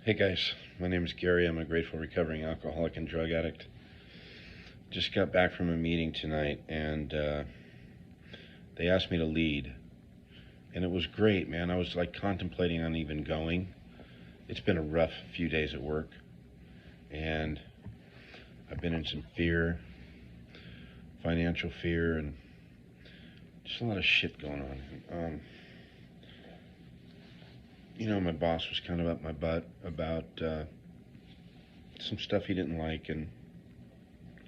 Hey guys, my name is Gary. I'm a grateful recovering alcoholic and drug addict. Just got back from a meeting tonight and they asked me to lead. And it was great, man. I was like contemplating on even going. It's been a rough few days at work. And I've been in some fear, financial fear, and just a lot of shit going on. My boss was kind of up my butt about some stuff he didn't like, and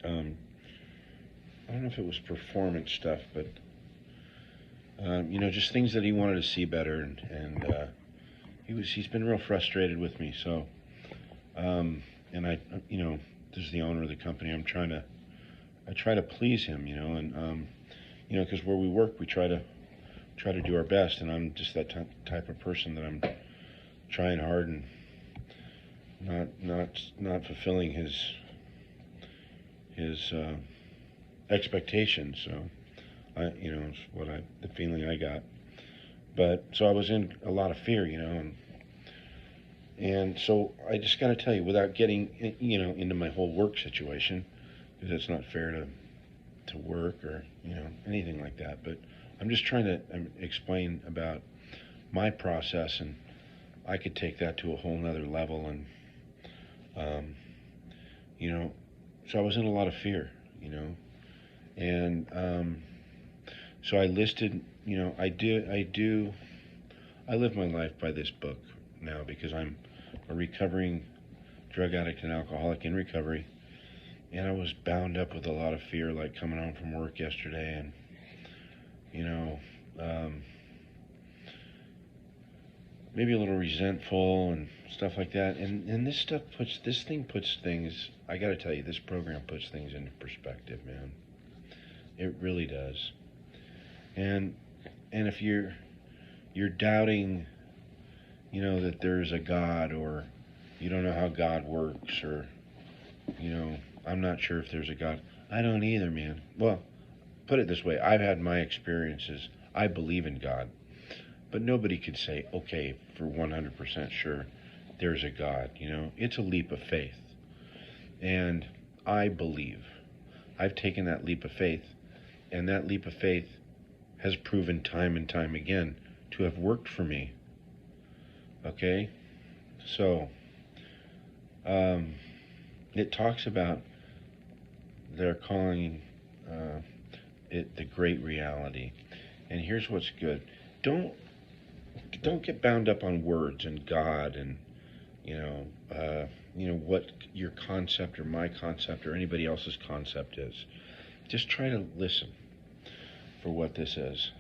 I don't know if it was performance stuff, but just things that he wanted to see better, and he's been real frustrated with me. So, and this is the owner of the company. I try to please him, and because where we work, we try to do our best, and I'm just that type of person that I'm trying hard and not fulfilling his expectations. So it's the feeling I got. But so I was in a lot of fear, and so I just got to tell you, without getting into my whole work situation, because it's not fair to work or anything like that. But I'm just trying to explain about my process, and I could take that to a whole nother level. And so I was in a lot of fear, and so I listed, I live my life by this book now, because I'm a recovering drug addict and alcoholic in recovery, and I was bound up with a lot of fear, like coming home from work yesterday, and maybe a little resentful and stuff like that. And this thing puts things, I gotta tell you, this program puts things into perspective, man. It really does. And if you're doubting, that there's a God, or you don't know how God works, or I'm not sure if there's a God. I don't either, man. Well, put it this way, I've had my experiences. I believe in God. But nobody could say, okay, for 100% sure, there's a God. It's a leap of faith. And I believe. I've taken that leap of faith, and that leap of faith has proven time and time again to have worked for me. Okay? So, it talks about, they're calling it the great reality. And here's what's good. Don't get bound up on words and God and what your concept or my concept or anybody else's concept is. Just try to listen for what this is.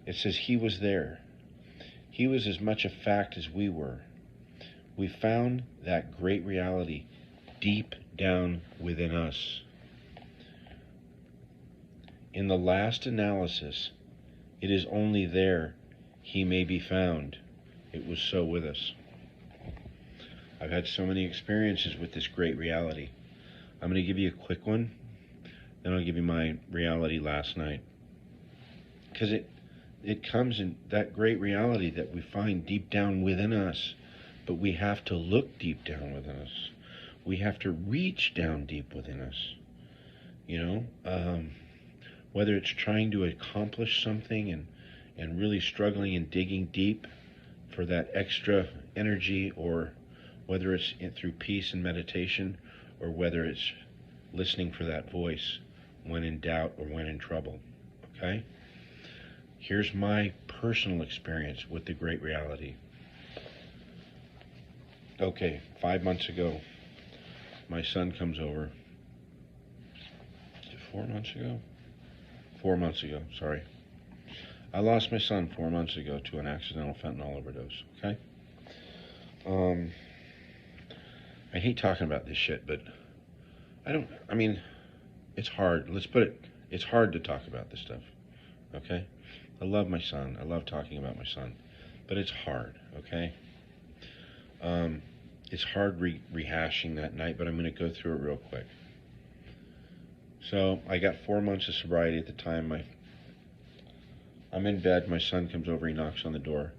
It says he was there. He was as much a fact as we were. We found that great reality deep down within us. In the last analysis, it is only there he may be found. It was so with us. I've had so many experiences with this great reality. I'm going to give you a quick one, then I'll give you my reality last night. Because it comes in that great reality that we find deep down within us, but we have to look deep down within us. We have to reach down deep within us. Whether it's trying to accomplish something and really struggling and digging deep for that extra energy, or whether it's through peace and meditation, or whether it's listening for that voice when in doubt or when in trouble. Okay? Here's my personal experience with the great reality. Okay, 5 months ago, my son comes over. Is it 4 months ago? 4 months ago, sorry. I lost my son 4 months ago to an accidental fentanyl overdose, okay? I hate talking about this shit, but it's hard. Let's put it, it's hard to talk about this stuff, okay? I love my son. I love talking about my son, but it's hard, okay? It's hard rehashing that night, but I'm going to go through it real quick. So I got 4 months of sobriety at the time. I'm in bed. My son comes over. He knocks on the door.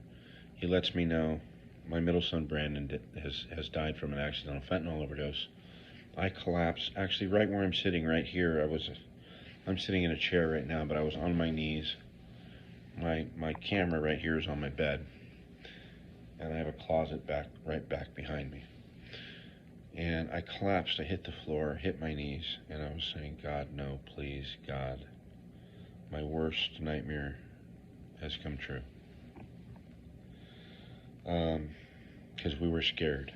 He lets me know my middle son Brandon has died from an accidental fentanyl overdose. I collapsed, actually right where I'm sitting right here. I'm sitting in a chair right now, but I was on my knees. My camera right here is on my bed, and I have a closet right back behind me. And I collapsed. I hit the floor, hit my knees, and I was saying, God, no, please, God. My worst nightmare has come true. Because we were scared.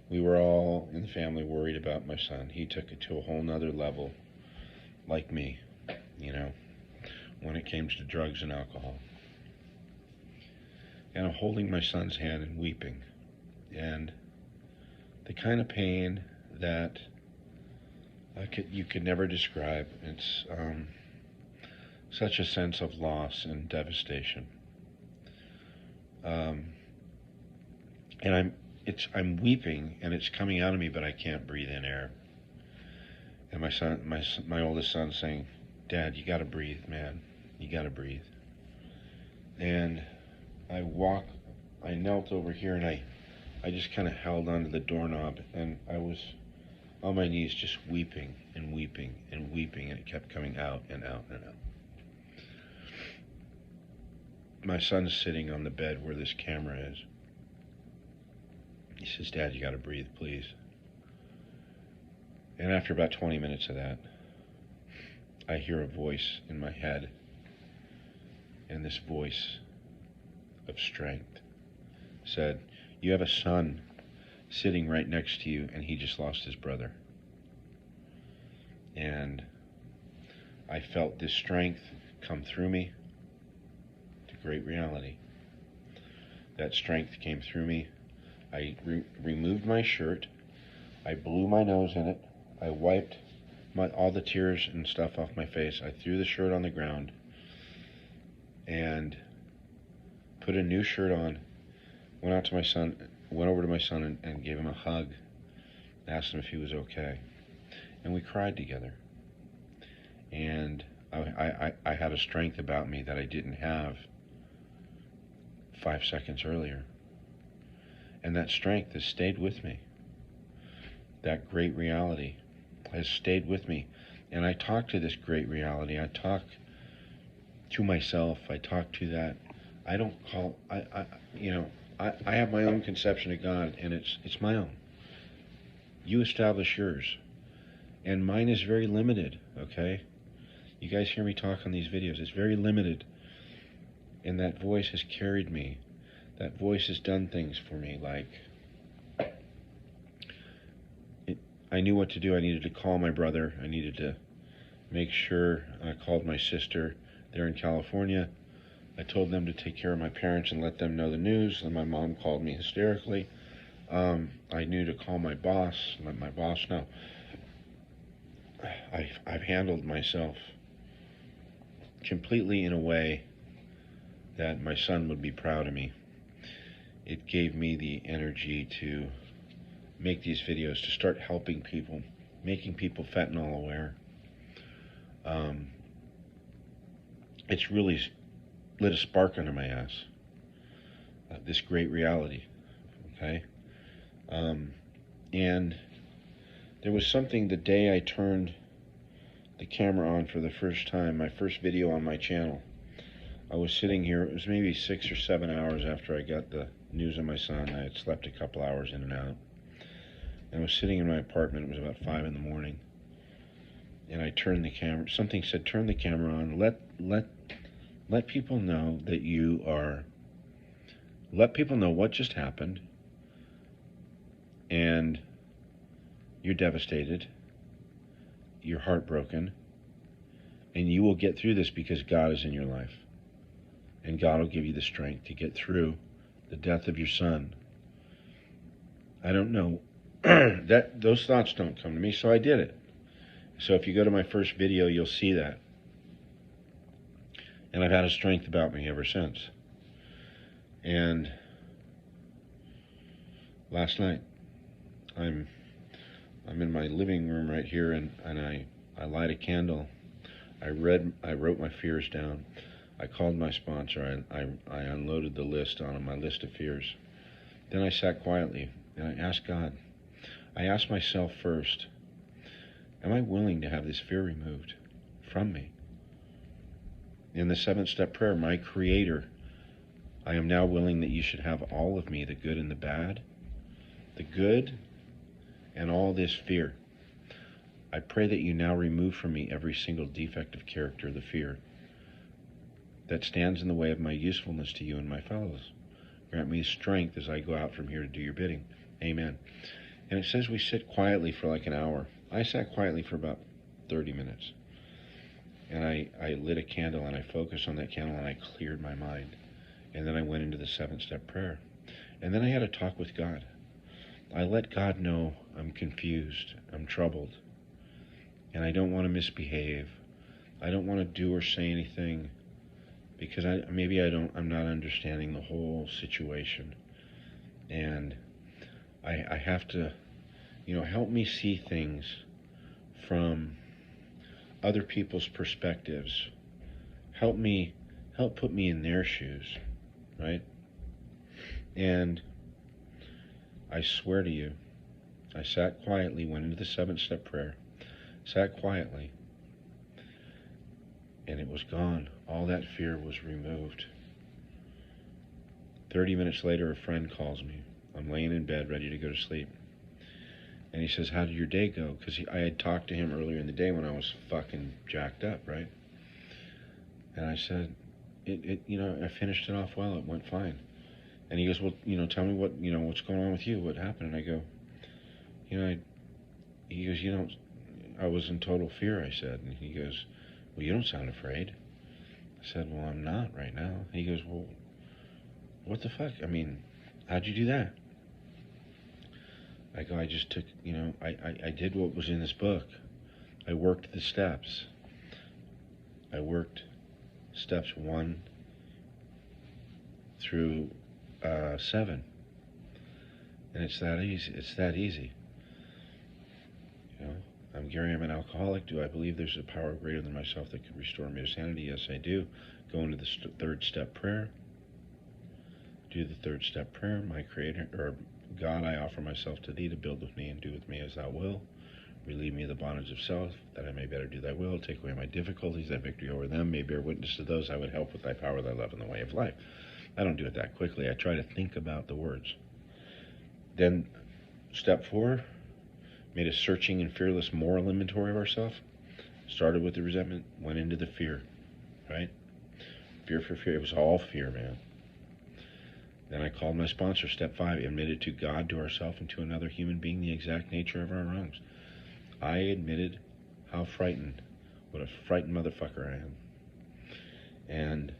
We were all in the family worried about my son. He took it to a whole nother level, like me, when it came to drugs and alcohol. And I'm holding my son's hand and weeping. And the kind of pain that you could never describe. It's such a sense of loss and devastation. And I'm weeping, and it's coming out of me, but I can't breathe in air. And my oldest son saying, Dad, you gotta breathe, man. You gotta breathe. And I knelt over here, and I just kind of held onto the doorknob, and I was on my knees just weeping and weeping and weeping, and it kept coming out and out and out. My son's sitting on the bed where this camera is. He says, Dad, you gotta breathe, please. And after about 20 minutes of that, I hear a voice in my head, and this voice of strength said, you have a son sitting right next to you, and he just lost his brother. And I felt this strength come through me to great reality. That strength came through me. I removed my shirt. I blew my nose in it. I wiped all the tears and stuff off my face. I threw the shirt on the ground and put a new shirt on. Went over to my son and gave him a hug. Asked him if he was okay. And we cried together. And I had a strength about me that I didn't have 5 seconds earlier. And that strength has stayed with me. That great reality has stayed with me. And I talk to this great reality. I talk to myself. I talk to that. I don't call, I have my own conception of God, and it's my own. You establish yours. And mine is very limited, okay? You guys hear me talk on these videos. It's very limited. And that voice has carried me. That voice has done things for me, like I knew what to do. I needed to call my brother. I needed to make sure. I called my sister there in California. I told them to take care of my parents and let them know the news. And my mom called me hysterically. I knew to call my boss, let my boss know. I've handled myself completely in a way that my son would be proud of me. It gave me the energy to make these videos, to start helping people, making people fentanyl aware. It's really lit a spark under my ass. This great reality, okay? And there was something the day I turned the camera on for the first time, my first video on my channel. I was sitting here, it was maybe 6 or 7 hours after I got the news of my son. I had slept a couple hours in and out. And I was sitting in my apartment, it was about 5 in the morning. And I turned the camera, something said, turn the camera on, let people know that you are, let people know what just happened, and you're devastated, you're heartbroken, and you will get through this because God is in your life. And God will give you the strength to get through the death of your son. I don't know, those thoughts don't come to me, so I did it. So if you go to my first video, you'll see that. And I've had a strength about me ever since. And last night, I'm in my living room right here, and I light a candle. I wrote my fears down. I called my sponsor. I unloaded the list on my list of fears. Then I sat quietly and I asked God. I asked myself first, am I willing to have this fear removed from me? In the 7th-step prayer, my Creator, I am now willing that you should have all of me, the good and the bad, the good and all this fear. I pray that you now remove from me every single defect of character, the fear, that stands in the way of my usefulness to you and my fellows. Grant me strength as I go out from here to do your bidding. Amen. And it says we sit quietly for like an hour. I sat quietly for about 30 minutes. And I lit a candle and I focused on that candle and I cleared my mind. And then I went into the 7th-step prayer. And then I had a talk with God. I let God know I'm confused, I'm troubled, and I don't want to misbehave. I don't want to do or say anything because I'm not understanding the whole situation. And I have to, help me see things from other people's perspectives. Help put me in their shoes, right? And I swear to you, I sat quietly, went into the 7th-step prayer, sat quietly, and it was gone. All that fear was removed. 30 minutes later, a friend calls me. I'm laying in bed ready to go to sleep. And he says, how did your day go? Because I had talked to him earlier in the day when I was fucking jacked up, right? And I said, I finished it off well. It went fine. And he goes, well, tell me what's going on with you? What happened? And I go, he goes, I was in total fear, I said. And he goes, well, you don't sound afraid. I said, well, I'm not right now. And he goes, well, what the fuck? I mean, how'd you do that? I go, I just took, I did what was in this book. I worked the steps. I worked steps 1 through 7. And it's that easy. I'm Gary, I'm an alcoholic. Do I believe there's a power greater than myself that could restore me to sanity? Yes, I do. Go into the 3rd-step prayer. Do the 3rd-step prayer. My Creator, or God, I offer myself to thee to build with me and do with me as thou wilt. Relieve me of the bondage of self, that I may better do thy will. Take away my difficulties, thy victory over them. May bear witness to those I would help with thy power, thy love, and the way of life. I don't do it that quickly. I try to think about the words. Then, step 4, made a searching and fearless moral inventory of ourselves. Started with the resentment, went into the fear, right? Fear. It was all fear, man. Then I called my sponsor, step 5, admitted to God, to ourselves, and to another human being the exact nature of our wrongs. I admitted how frightened, what a frightened motherfucker I am. And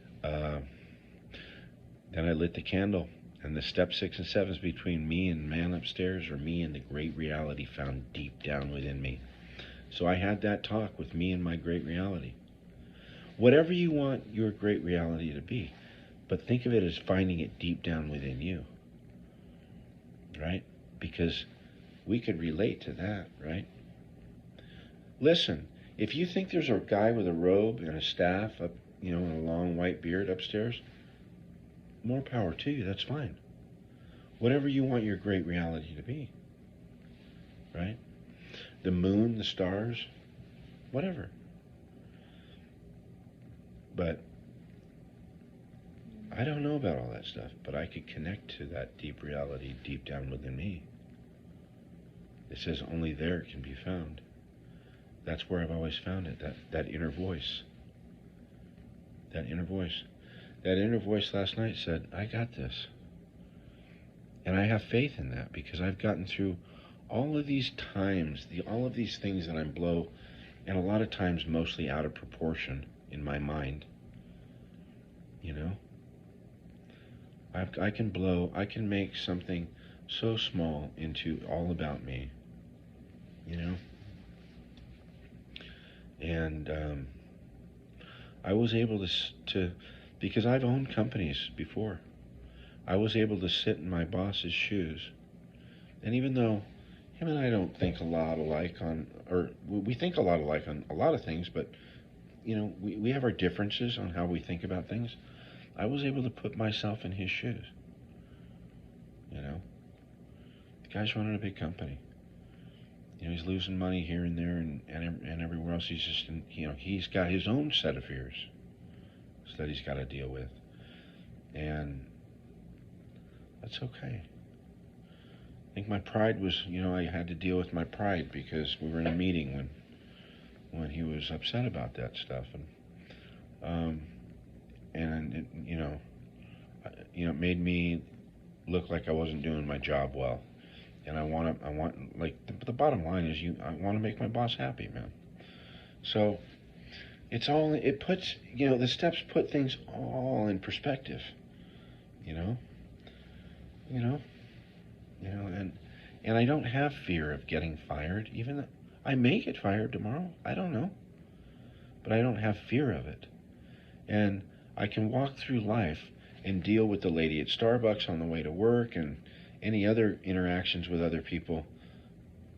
then I lit the candle, and the step 6 and 7 is between me and man upstairs, or me and the great reality found deep down within me. So I had that talk with me and my great reality. Whatever you want your great reality to be, but think of it as finding it deep down within you, right? Because we could relate to that, right? Listen, if you think there's a guy with a robe and a staff up, and a long white beard upstairs, more power to you, that's fine. Whatever you want your great reality to be, right? The moon, the stars, whatever. But I don't know about all that stuff, but I could connect to that deep reality deep down within me. It says only there it can be found. That's where I've always found it, that inner voice. That inner voice. That inner voice last night said, I got this. And I have faith in that because I've gotten through all of these times, all of these things that I'm blow, and a lot of times mostly out of proportion in my mind. I can make something so small into all about me, and I was able to, because I've owned companies before, I was able to sit in my boss's shoes, and even though him and I don't think a lot alike we think a lot alike on a lot of things, but we have our differences on how we think about things. I was able to put myself in his shoes, Guy's running a big company. You know, he's losing money here and there and everywhere else. He's just, you know, he's got his own set of fears that he's got to deal with. And that's okay. I think my pride was, you know, I had to deal with my pride because we were in a meeting when he was upset about that stuff. And it, you know, it made me look like I wasn't doing my job well. And I want, like, the bottom line is, I want to make my boss happy, man. So it puts, you know, the steps put things all in perspective, you know, and I don't have fear of getting fired, even though I may get fired tomorrow. I don't know, but I don't have fear of it. And I can walk through life and deal with the lady at Starbucks on the way to work and any other interactions with other people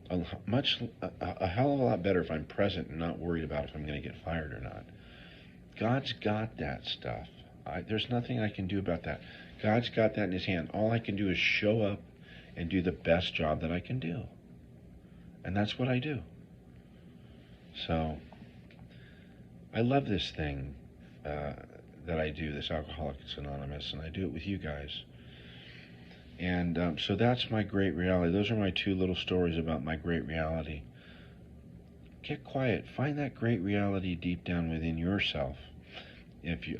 a hell of a lot better if I'm present and not worried about if I'm going to get fired or not. God's got that stuff. There's nothing I can do about that. God's got that in his hand. All I can do is show up and do the best job that I can do. And that's what I do. So I love this thing that I do, this Alcoholics Anonymous, and I do it with you guys. And so that's my great reality. Those are my two little stories about my great reality. Get quiet. Find that great reality deep down within yourself.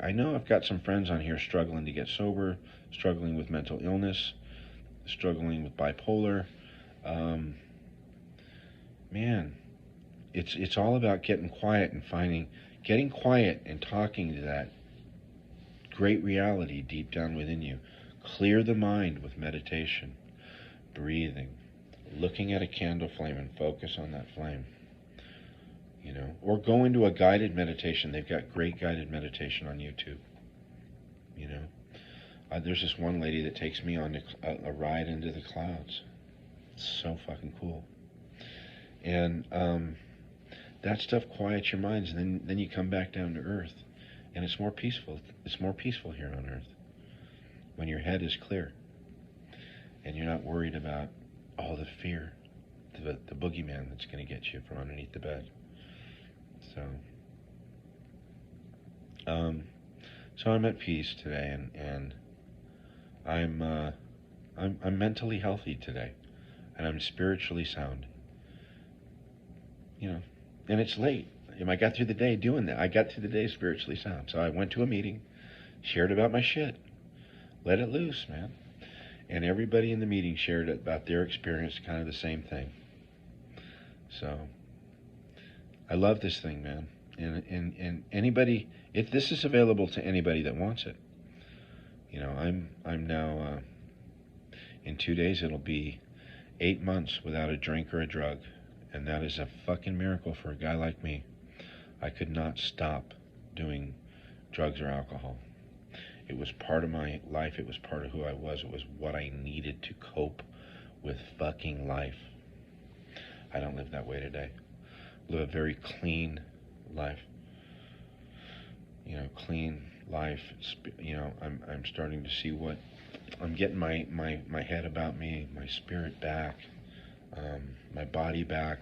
I know I've got some friends on here struggling to get sober, struggling with mental illness, struggling with bipolar. Man, it's all about getting quiet and getting quiet and talking to that great reality deep down within you. Clear the mind with meditation, breathing, looking at a candle flame and focus on that flame. You know, or go into a guided meditation. They've got great guided meditation on YouTube. You know, there's this one lady that takes me on a ride into the clouds. It's so fucking cool. And that stuff quiets your minds, and then you come back down to earth, and it's more peaceful. It's more peaceful here on earth when your head is clear, and you're not worried about all the fear, the boogeyman that's going to get you from underneath the bed. So I'm at peace today, and I'm mentally healthy today, and I'm spiritually sound. You know, and it's late. I got through the day doing that. I got through the day spiritually sound. So I went to a meeting, shared about my shit, let it loose, man. And everybody in the meeting shared about their experience, kind of the same thing. So I love this thing, man. And anybody, if this is available to anybody that wants it, you know, I'm now in 2 days it'll be 8 months without a drink or a drug, and that is a fucking miracle for a guy like me. I could not stop doing drugs or alcohol. It was part of my life. It was part of who I was. It was what I needed to cope with fucking life. I don't live that way today. I live a very clean life. You know, clean life. You know, I'm starting to see what I'm getting my head about me, my spirit back, my body back.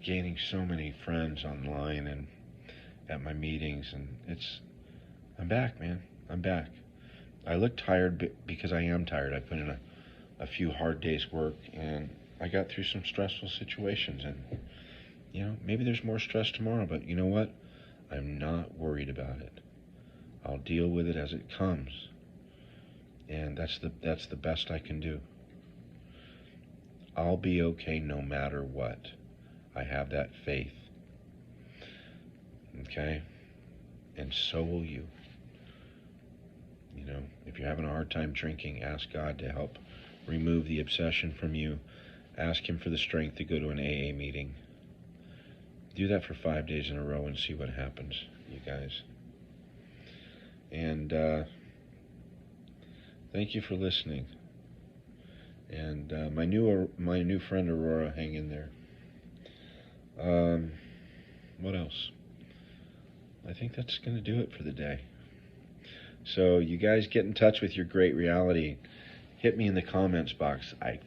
Gaining so many friends online and at my meetings, and I'm back, man. I'm back. I look tired because I am tired. I put in a few hard days' work, and I got through some stressful situations, and you know, maybe there's more stress tomorrow, but you know what? I'm not worried about it. I'll deal with it as it comes, and that's the best I can do. I'll be okay no matter what. I have that faith. Okay? And so will you. You know, if you're having a hard time drinking, ask God to help remove the obsession from you. Ask him for the strength to go to an AA meeting. Do that for 5 days in a row and see what happens, you guys. And thank you for listening. And my new friend Aurora, hang in there. What else? I think that's going to do it for the day. So you guys get in touch with your great reality. hit me in the comments box. I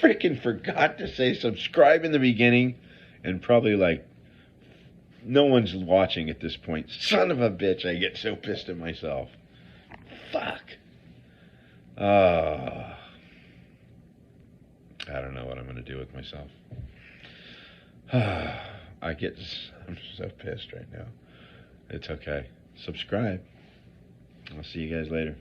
freaking forgot to say subscribe in the beginning, and probably like no one's watching at this point. Son of a bitch, I get so pissed at myself. Fuck. I don't know what I'm going to do with myself. I'm so pissed right now. It's okay. Subscribe. I'll see you guys later.